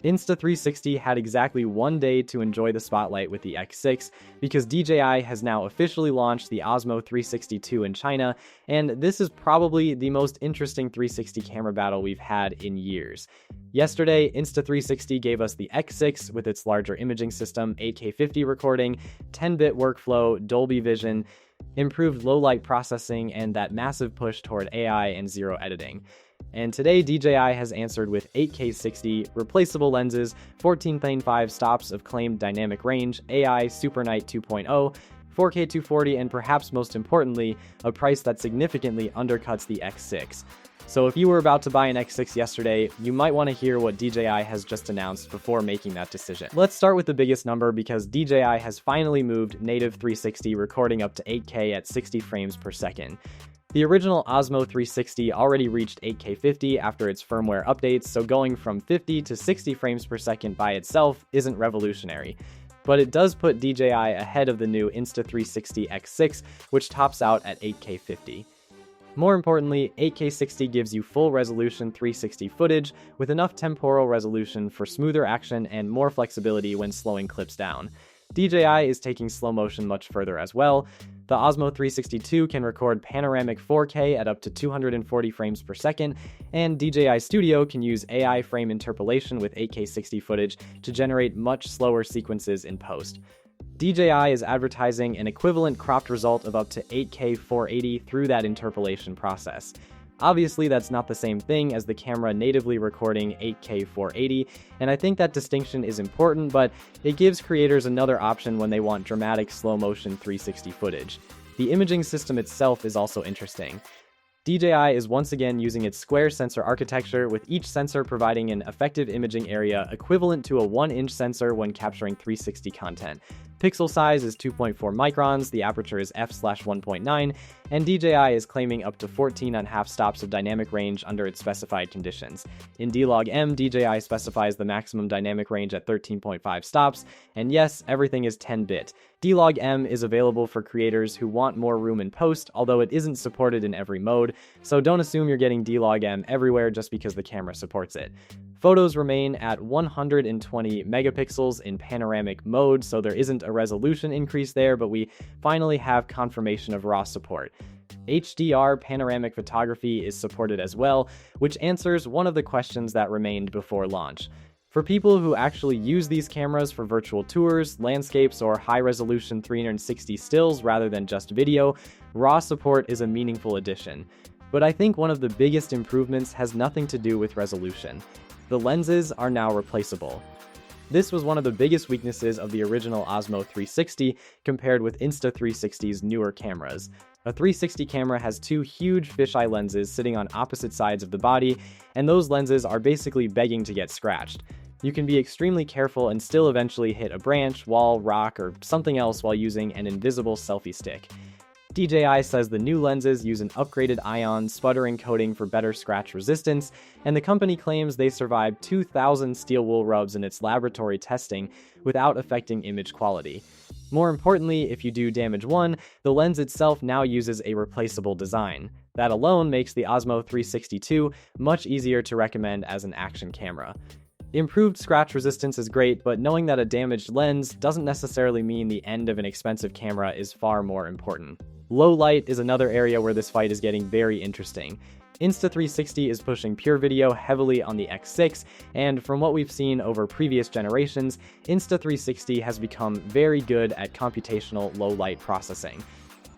Insta360 had exactly 1 day to enjoy the spotlight with the X6 because DJI has now officially launched the Osmo 360 II in China, and this is probably the most interesting 360 camera battle we've had in years. Yesterday, Insta360 gave us the X6 with its larger imaging system, 8K 50 recording, 10-bit workflow, Dolby Vision, improved low-light processing, and that massive push toward AI and zero editing. And today, DJI has answered with 8K 60, replaceable lenses, 14.5 stops of claimed dynamic range, AI Super Night 2.0, 4K 240, and perhaps most importantly, a price that significantly undercuts the X6. So if you were about to buy an X6 yesterday, you might want to hear what DJI has just announced before making that decision. Let's start with the biggest number because DJI has finally moved native 360 recording up to 8K at 60 frames per second. The original Osmo 360 already reached 8K 50 after its firmware updates, so going from 50 to 60 frames per second by itself isn't revolutionary. But it does put DJI ahead of the new Insta360 X6, which tops out at 8K 50. More importantly, 8K 60 gives you full resolution 360 footage with enough temporal resolution for smoother action and more flexibility when slowing clips down. DJI is taking slow motion much further as well. The Osmo 360 II can record panoramic 4K at up to 240 frames per second, and DJI Studio can use AI frame interpolation with 8K 60 footage to generate much slower sequences in post. DJI is advertising an equivalent cropped result of up to 8K 480 through that interpolation process. Obviously, that's not the same thing as the camera natively recording 8K 480, and I think that distinction is important, but it gives creators another option when they want dramatic slow-motion 360 footage. The imaging system itself is also interesting. DJI is once again using its square sensor architecture, with each sensor providing an effective imaging area equivalent to a 1-inch sensor when capturing 360 content. Pixel size is 2.4 microns, the aperture is f/1.9, and DJI is claiming up to 14.5 stops of dynamic range under its specified conditions. In D-Log-M, DJI specifies the maximum dynamic range at 13.5 stops, and yes, everything is 10-bit. D-Log-M is available for creators who want more room in post, although it isn't supported in every mode, so don't assume you're getting D-Log-M everywhere just because the camera supports it. Photos remain at 120 megapixels in panoramic mode, so there isn't a resolution increase there, but we finally have confirmation of RAW support. HDR panoramic photography is supported as well, which answers one of the questions that remained before launch. For people who actually use these cameras for virtual tours, landscapes, or high-resolution 360 stills rather than just video, RAW support is a meaningful addition. But I think one of the biggest improvements has nothing to do with resolution. The lenses are now replaceable. This was one of the biggest weaknesses of the original Osmo 360 compared with Insta360's newer cameras. A 360 camera has two huge fisheye lenses sitting on opposite sides of the body, and those lenses are basically begging to get scratched. You can be extremely careful and still eventually hit a branch, wall, rock, or something else while using an invisible selfie stick. DJI says the new lenses use an upgraded ion sputtering coating for better scratch resistance, and the company claims they survived 2,000 steel wool rubs in its laboratory testing without affecting image quality. More importantly, if you do damage one, the lens itself now uses a replaceable design. That alone makes the Osmo 360 II much easier to recommend as an action camera. Improved scratch resistance is great, but knowing that a damaged lens doesn't necessarily mean the end of an expensive camera is far more important. Low light is another area where this fight is getting very interesting. Insta360 is pushing pure video heavily on the X6, and from what we've seen over previous generations, Insta360 has become very good at computational low light processing.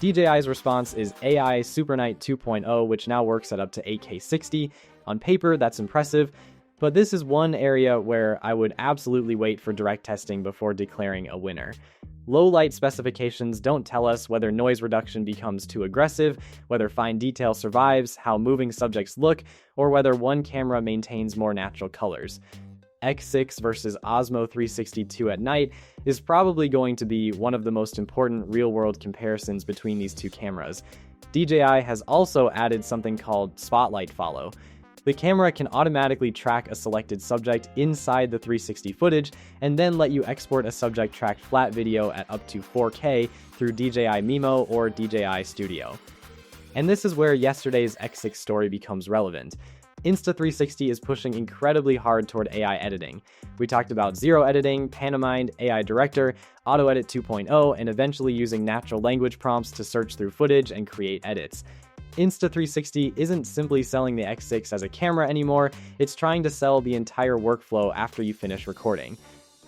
DJI's response is AI Super Night 2.0, which now works at up to 8K 60. On paper, that's impressive, but this is one area where I would absolutely wait for direct testing before declaring a winner. Low light specifications don't tell us whether noise reduction becomes too aggressive, whether fine detail survives, how moving subjects look, or whether one camera maintains more natural colors. X6 versus Osmo 360 II at night is probably going to be one of the most important real-world comparisons between these two cameras. DJI has also added something called Spotlight Follow. The camera can automatically track a selected subject inside the 360 footage and then let you export a subject-tracked flat video at up to 4K through DJI Mimo or DJI Studio. And this is where yesterday's X6 story becomes relevant. Insta360 is pushing incredibly hard toward AI editing. We talked about zero editing, Panamind, AI Director, Auto Edit 2.0, and eventually using natural language prompts to search through footage and create edits. Insta360 isn't simply selling the X6 as a camera anymore, it's trying to sell the entire workflow after you finish recording.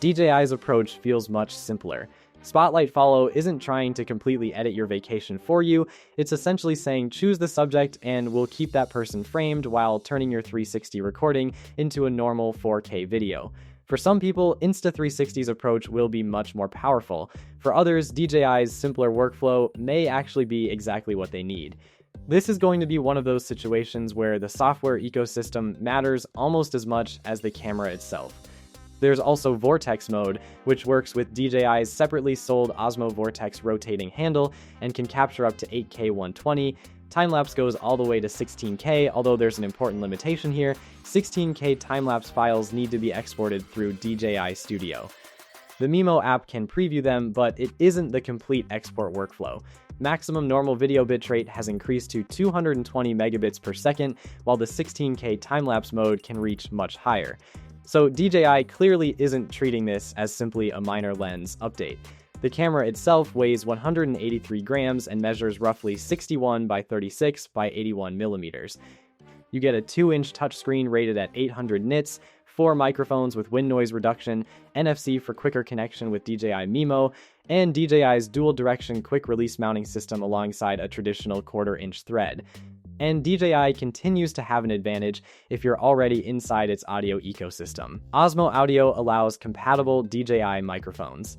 DJI's approach feels much simpler. Spotlight Follow isn't trying to completely edit your vacation for you, it's essentially saying choose the subject and we'll keep that person framed while turning your 360 recording into a normal 4K video. For some people, Insta360's approach will be much more powerful. For others, DJI's simpler workflow may actually be exactly what they need. This is going to be one of those situations where the software ecosystem matters almost as much as the camera itself. There's also Vortex mode, which works with DJI's separately sold Osmo Vortex rotating handle and can capture up to 8K 120. Timelapse goes all the way to 16K, although there's an important limitation here. 16K timelapse files need to be exported through DJI Studio. The Mimo app can preview them, but it isn't the complete export workflow. Maximum normal video bitrate has increased to 220 megabits per second, while the 16K timelapse mode can reach much higher. So DJI clearly isn't treating this as simply a minor lens update. The camera itself weighs 183 grams and measures roughly 61 by 36 by 81 millimeters. You get a 2-inch touchscreen rated at 800 nits, 4 microphones with wind noise reduction, NFC for quicker connection with DJI Mimo, and DJI's dual-direction quick-release mounting system alongside a traditional 1/4-inch thread. And DJI continues to have an advantage if you're already inside its audio ecosystem. Osmo Audio allows compatible DJI microphones,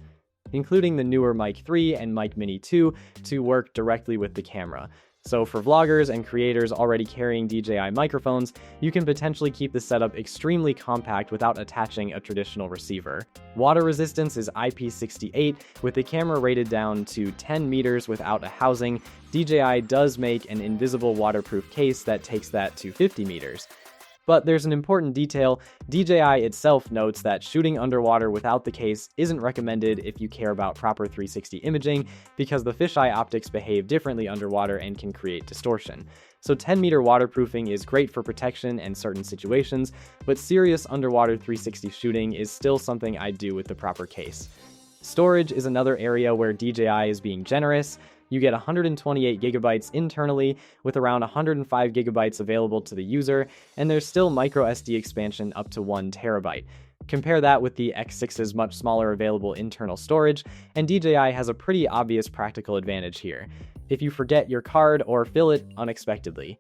including the newer Mic 3 and Mic Mini 2, to work directly with the camera. So for vloggers and creators already carrying DJI microphones, you can potentially keep the setup extremely compact without attaching a traditional receiver. Water resistance is IP68, with the camera rated down to 10 meters without a housing. DJI does make an invisible waterproof case that takes that to 50 meters. But there's an important detail. DJI itself notes that shooting underwater without the case isn't recommended if you care about proper 360 imaging, because the fisheye optics behave differently underwater and can create distortion. So 10-meter waterproofing is great for protection and certain situations, but serious underwater 360 shooting is still something I'd do with the proper case. Storage is another area where DJI is being generous. You get 128 gigabytes internally, with around 105 gigabytes available to the user, and there's still microSD expansion up to 1 terabyte. Compare that with the X6's much smaller available internal storage, and DJI has a pretty obvious practical advantage here, if you forget your card or fill it unexpectedly.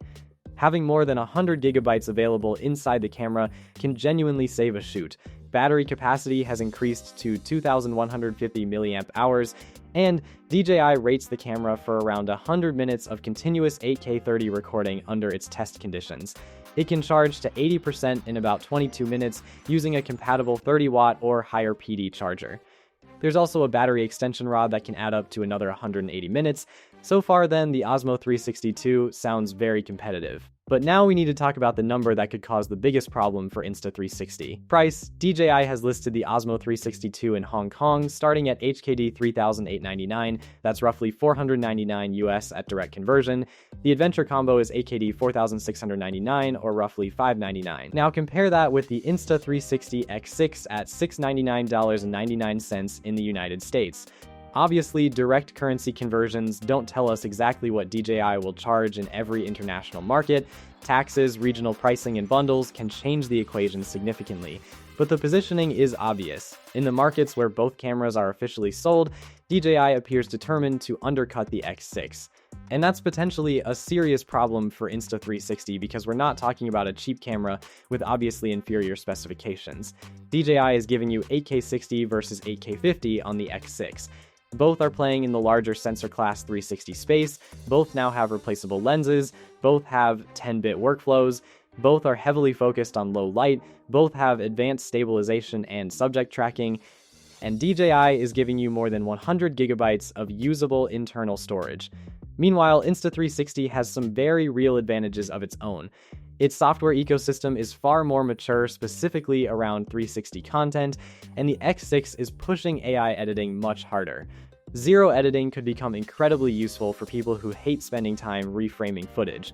Having more than 100 gigabytes available inside the camera can genuinely save a shoot. Battery capacity has increased to 2,150 milliamp hours, and DJI rates the camera for around 100 minutes of continuous 8K 30 recording under its test conditions. It can charge to 80% in about 22 minutes using a compatible 30-watt or higher PD charger. There's also a battery extension rod that can add up to another 180 minutes. So far then, the Osmo 360 sounds very competitive. But now we need to talk about the number that could cause the biggest problem for Insta360. Price: DJI has listed the Osmo 360 in Hong Kong starting at HKD 3,899, that's roughly $499 US at direct conversion. The Adventure Combo is AKD 4,699 or roughly $599. Now compare that with the Insta360 X6 at $699.99 in the United States. Obviously, direct currency conversions don't tell us exactly what DJI will charge in every international market. Taxes, regional pricing, and bundles can change the equation significantly. But the positioning is obvious. In the markets where both cameras are officially sold, DJI appears determined to undercut the X6. And that's potentially a serious problem for Insta360 because we're not talking about a cheap camera with obviously inferior specifications. DJI is giving you 8K 60 versus 8K 50 on the X6. Both are playing in the larger sensor class 360 space, both now have replaceable lenses, both have 10-bit workflows, both are heavily focused on low light, both have advanced stabilization and subject tracking, and DJI is giving you more than 100 gigabytes of usable internal storage. Meanwhile, Insta360 has some very real advantages of its own. Its software ecosystem is far more mature, specifically around 360 content, and the X6 is pushing AI editing much harder. Zero editing could become incredibly useful for people who hate spending time reframing footage.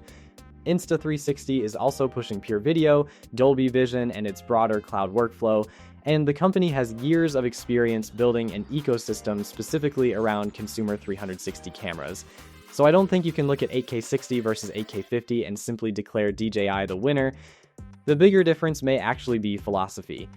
Insta360 is also pushing pure video, Dolby Vision, and its broader cloud workflow, and the company has years of experience building an ecosystem specifically around consumer 360 cameras. So I don't think you can look at 8K 60 versus 8K 50 and simply declare DJI the winner. The bigger difference may actually be philosophy.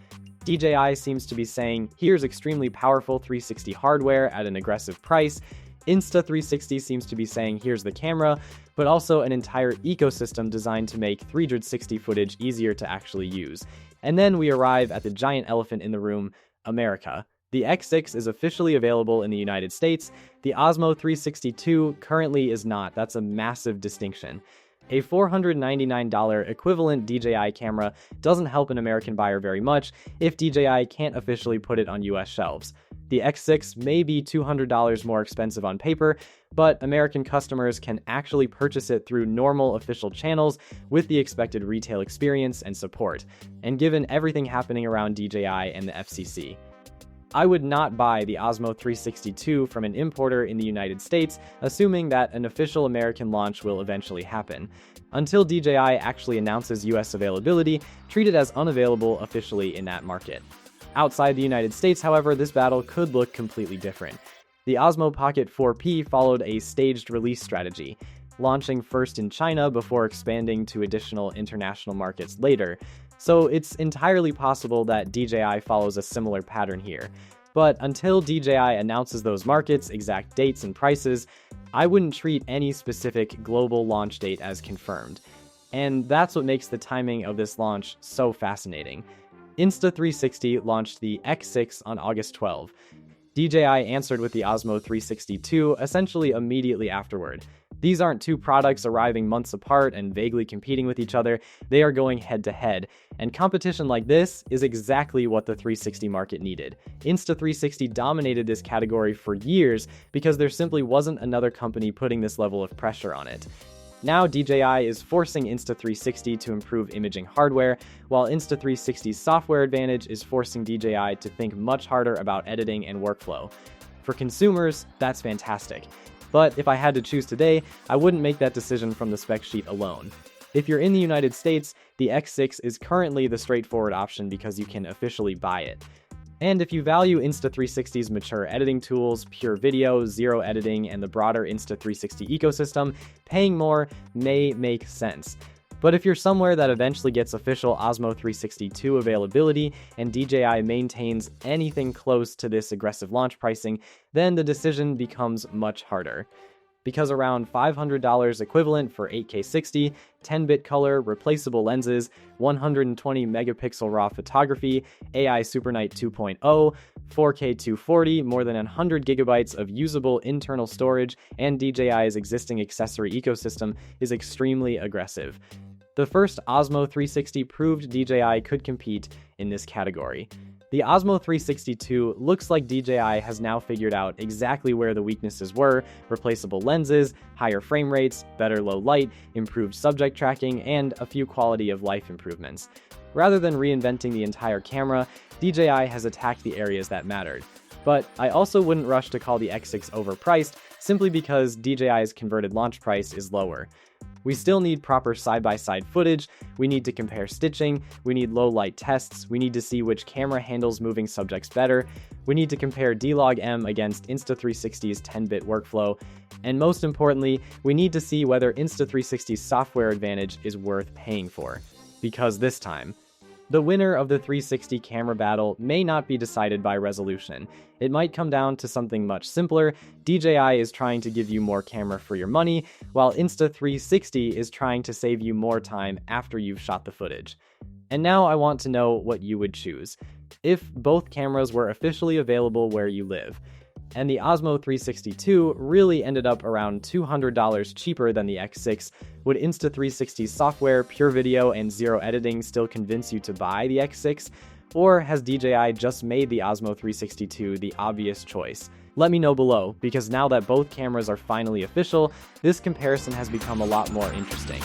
DJI seems to be saying, here's extremely powerful 360 hardware at an aggressive price. Insta360 seems to be saying, here's the camera, but also an entire ecosystem designed to make 360 footage easier to actually use. And then we arrive at the giant elephant in the room, America. The X6 is officially available in the United States. The Osmo 360 currently is not. That's a massive distinction. A $499 equivalent DJI camera doesn't help an American buyer very much if DJI can't officially put it on US shelves. The X6 may be $200 more expensive on paper, but American customers can actually purchase it through normal official channels with the expected retail experience and support, and given everything happening around DJI and the FCC. I would not buy the Osmo 360 from an importer in the United States, assuming that an official American launch will eventually happen. Until DJI actually announces US availability, treat it as unavailable officially in that market. Outside the United States, however, this battle could look completely different. The Osmo Pocket 4P followed a staged release strategy, launching first in China before expanding to additional international markets later. So it's entirely possible that DJI follows a similar pattern here. But until DJI announces those markets, exact dates, and prices, I wouldn't treat any specific global launch date as confirmed. And that's what makes the timing of this launch so fascinating. Insta360 launched the X6 on August 12. DJI answered with the Osmo 360 essentially immediately afterward. These aren't two products arriving months apart and vaguely competing with each other, they are going head-to-head, and competition like this is exactly what the 360 market needed. Insta360 dominated this category for years because there simply wasn't another company putting this level of pressure on it. Now DJI is forcing Insta360 to improve imaging hardware, while Insta360's software advantage is forcing DJI to think much harder about editing and workflow. For consumers, that's fantastic. But if I had to choose today, I wouldn't make that decision from the spec sheet alone. If you're in the United States, the X6 is currently the straightforward option because you can officially buy it. And if you value Insta360's mature editing tools, pure video, zero editing, and the broader Insta360 ecosystem, paying more may make sense. But if you're somewhere that eventually gets official Osmo 360 availability and DJI maintains anything close to this aggressive launch pricing, then the decision becomes much harder. Because around $500 equivalent for 8K 60, 10-bit color, replaceable lenses, 120 megapixel raw photography, AI Super Night 2.0, 4K 240, more than 100 gigabytes of usable internal storage, and DJI's existing accessory ecosystem is extremely aggressive. The first Osmo 360 proved DJI could compete in this category. The Osmo 360 looks like DJI has now figured out exactly where the weaknesses were: replaceable lenses, higher frame rates, better low light, improved subject tracking, and a few quality of life improvements. Rather than reinventing the entire camera, DJI has attacked the areas that mattered. But I also wouldn't rush to call the X6 overpriced simply because DJI's converted launch price is lower. We still need proper side-by-side footage, we need to compare stitching, we need low-light tests, we need to see which camera handles moving subjects better, we need to compare D-Log-M against Insta360's 10-bit workflow, and most importantly, we need to see whether Insta360's software advantage is worth paying for. Because this time, the winner of the 360 camera battle may not be decided by resolution. It might come down to something much simpler. DJI is trying to give you more camera for your money, while Insta360 is trying to save you more time after you've shot the footage. And now I want to know what you would choose, if both cameras were officially available where you live. And the Osmo 360 really ended up around $200 cheaper than the X6, would Insta360's software, pure video, and zero editing still convince you to buy the X6? Or has DJI just made the Osmo 360 the obvious choice? Let me know below, because now that both cameras are finally official, this comparison has become a lot more interesting.